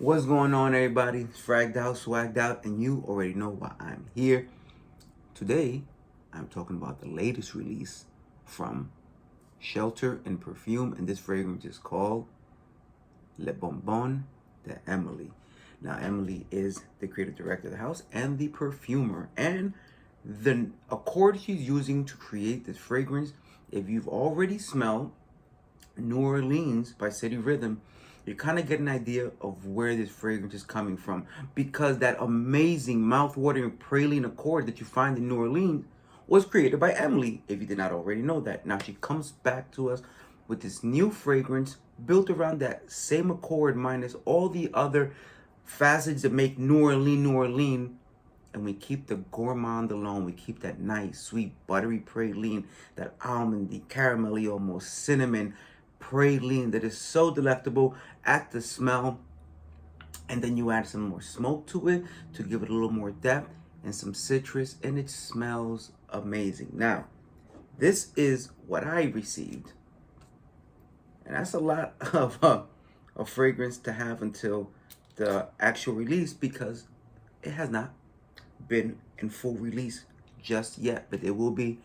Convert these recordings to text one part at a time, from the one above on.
What's going on, everybody? It's fragged out, swagged out, and you already know why I'm here. Today, I'm talking about the latest release from Shelter and Perfume, and this fragrance is called Le Bonbon de Emily. Now, Emily is the creative director of the house and the perfumer, and the accord she's using to create this fragrance, if you've already smelled New Orleans by City Rhythm, you kind of get an idea of where this fragrance is coming from, because that amazing mouth-watering praline accord that you find in New Orleans was created by Emily, if you did not already know that. Now she comes back to us with this new fragrance built around that same accord minus all the other facets that make New Orleans, and we keep the Gourmand alone. We keep that nice, sweet, buttery praline, that almondy, caramelly, almost cinnamon praline that is so delectable at the smell. And then you add some more smoke to it to give it a little more depth and some citrus, and it smells amazing. Now, this is what I received, and that's a lot of fragrance to have until the actual release, because it has not been in full release just yet, but it will be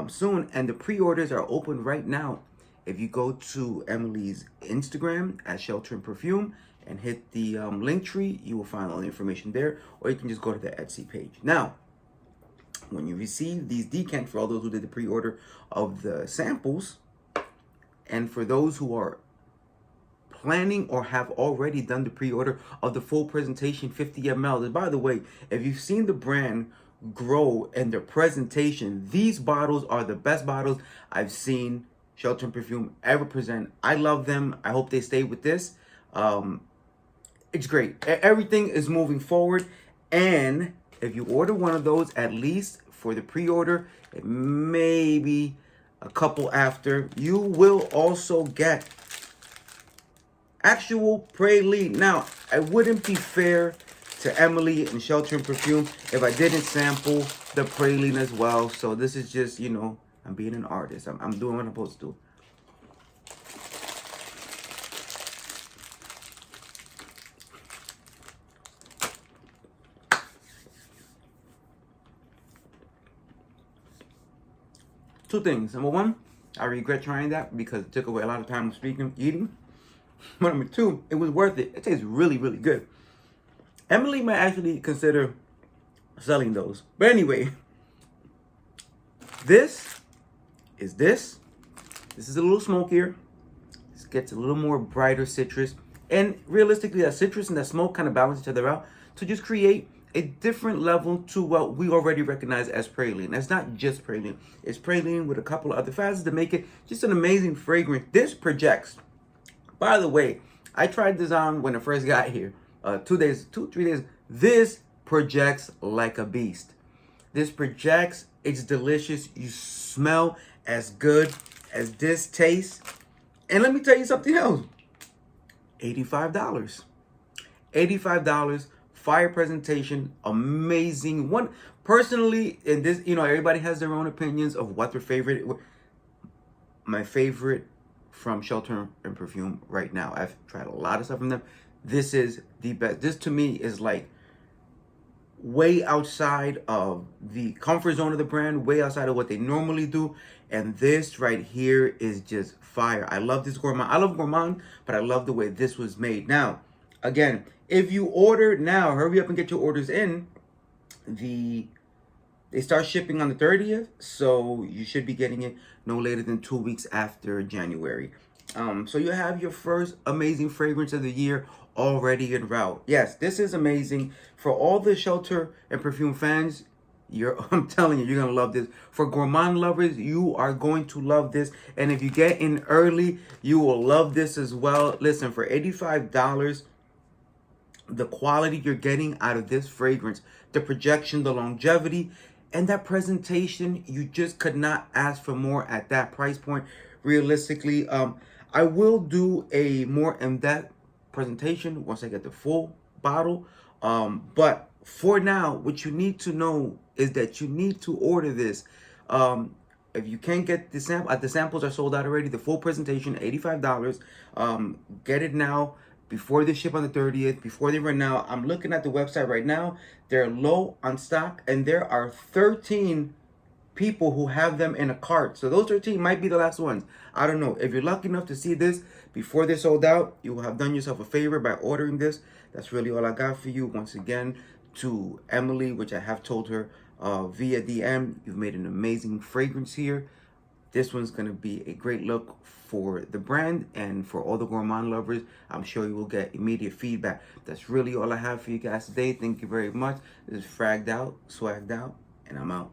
soon. And the pre-orders are open right now. If you go to Emily's Instagram at Shelter and Perfume and hit the link tree, you will find all the information there, or you can just go to the Etsy page. Now, when you receive these decants, for all those who did the pre-order of the samples, and for those who are planning or have already done the pre-order of the full presentation 50 ml. And by the way, if you've seen the brand grow and their presentation, these bottles are the best bottles I've seen Shelter and Perfume ever present. I love them. I hope they stay with this. It's great. Everything is moving forward. And if you order one of those, at least for the pre-order, maybe a couple after, you will also get actual praline. Now, I wouldn't be fair to Emily and Shelter and Perfume if I didn't sample the praline as well. So this is just, you know, I'm being an artist. I'm doing what I'm supposed to do. Two things. Number one, I regret trying that because it took away a lot of time eating. But number two, it was worth it. It tastes really, really good. Emily might actually consider selling those. But anyway, this is this. This is a little smokier. This gets a little more brighter citrus. And realistically, that citrus and that smoke kind of balance each other out to just create a different level to what we already recognize as praline. That's not just praline. It's praline with a couple of other facets to make it just an amazing fragrance. This projects. By the way, I tried this on when I first got here. 3 days. This projects like a beast. This projects. It's delicious. You smell as good as this tastes. And let me tell you something else. $85. $85. Fire presentation. Amazing. One, personally, in this, you know, everybody has their own opinions of what their favorite. My favorite from Shelter and Perfume right now. I've tried a lot of stuff from them. This is the best. This to me is like way outside of the comfort zone of the brand, way outside of what they normally do. And this right here is just fire. I love this Gourmand. I love Gourmand, but I love the way this was made. Now, again, if you order now, hurry up and get your orders in. They start shipping on the 30th, so you should be getting it no later than 2 weeks after January. So you have your first amazing fragrance of the year already en route. Yes, this is amazing. For all the Shelter and Perfume fans, I'm telling you, you're going to love this. For Gourmand lovers, you are going to love this. And if you get in early, you will love this as well. Listen, for $85, the quality you're getting out of this fragrance, the projection, the longevity, and that presentation, you just could not ask for more at that price point. Realistically, I will do a more in-depth presentation once I get the full bottle. But for now, what you need to know is that you need to order this. If you can't get the samples are sold out already. The full presentation, $85. Get it now. before they ship on the 30th, before they run out. I'm looking at the website right now. They're low on stock, and there are 13 people who have them in a cart. So those 13 might be the last ones. I don't know. If you're lucky enough to see this before they're sold out, you will have done yourself a favor by ordering this. That's really all I got for you. Once again, to Emily, which I have told her via DM, you've made an amazing fragrance here. This one's going to be a great look for the brand and for all the gourmand lovers. I'm sure you will get immediate feedback. That's really all I have for you guys today. Thank you very much. This is Fragged Out, Swagged Out, and I'm out.